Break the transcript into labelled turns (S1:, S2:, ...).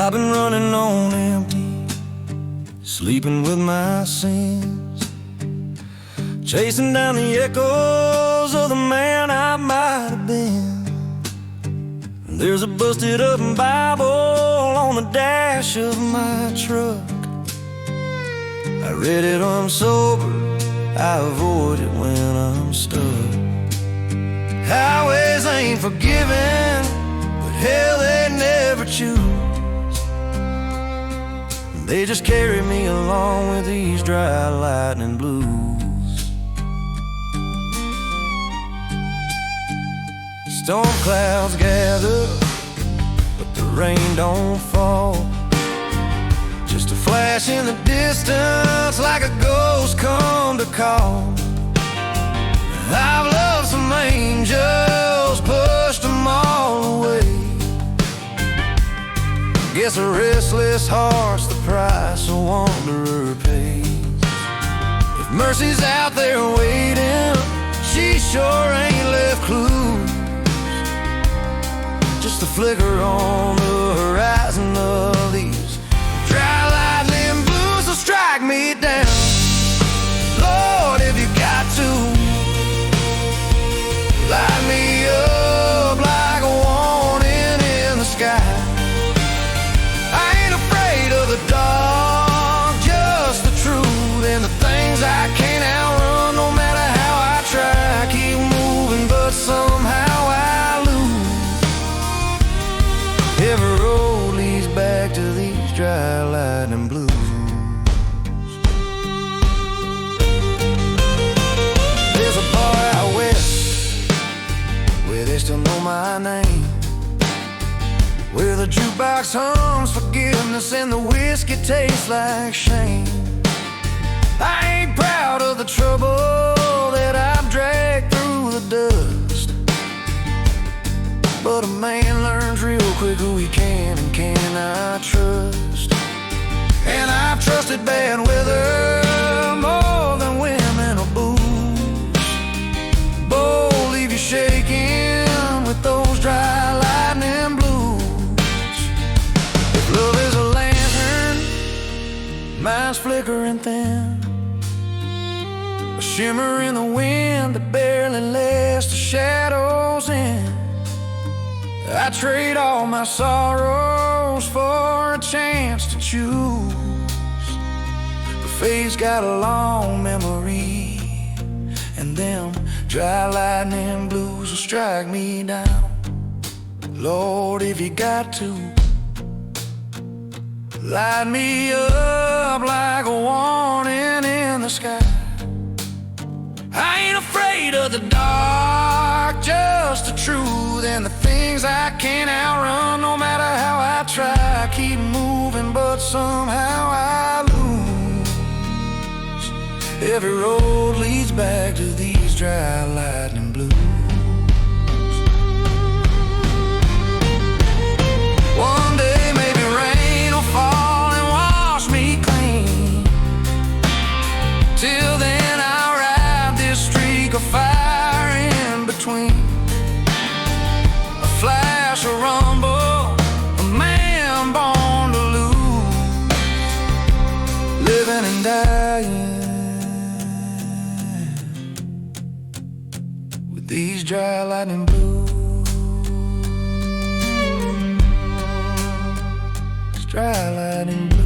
S1: I've been running on empty, sleeping with my sins, chasing down the echoes of the man I might have been. There's a busted up Bible on the dash of my truck. I read it when I'm sober, I avoid it when I'm stuck. Highways ain't forgiven, but hell they never choose. They just carry me along with these dry lightning blues. Storm clouds gather, but the rain don't fall. Just a flash in the distance, like a ghost come to call. I've loved some angels, pushed them all away. Guess a restless heart's the price a wanderer pays. If mercy's out there waiting, she sure ain't left clues. Just a flicker on the horizon of these dry lightning blues will strike me down. Lord, if you got to, light me up like a warning in the sky. The dark, just the truth, and the things I can't outrun. No matter how I try, I keep moving, but somehow I lose. Every road leads back to these dry lightning blues. There's a bar out west where they still know my name, where the jukebox hums forgiveness and the whiskey tastes like shame. I ain't proud of the trouble that I've dragged through the dust, but a man learns real quick who he can and cannot trust. And I've trusted bad weather more than women or booze. Bold, leave you shaking with those dry lightning blues. Love is a lantern, mine's flickering thin, a shimmer in the wind that barely lets the shadows in. I trade all my sorrows for a chance to choose, but fate's got a long memory, and them dry lightning blues will strike me down. Lord, if you got to, light me up like a warning in the sky. I ain't afraid of the dark, just the truth, and the things I can't outrun. No matter how I try, I keep moving, but somehow I lose. Every road leads back to these dry lightning blues. One day maybe rain will fall and wash me clean. Till then I'll ride this streak of fire in between. A flash, a rumble, a man born to lose, living and dying with these dry lightning blues. Dry lightning blues.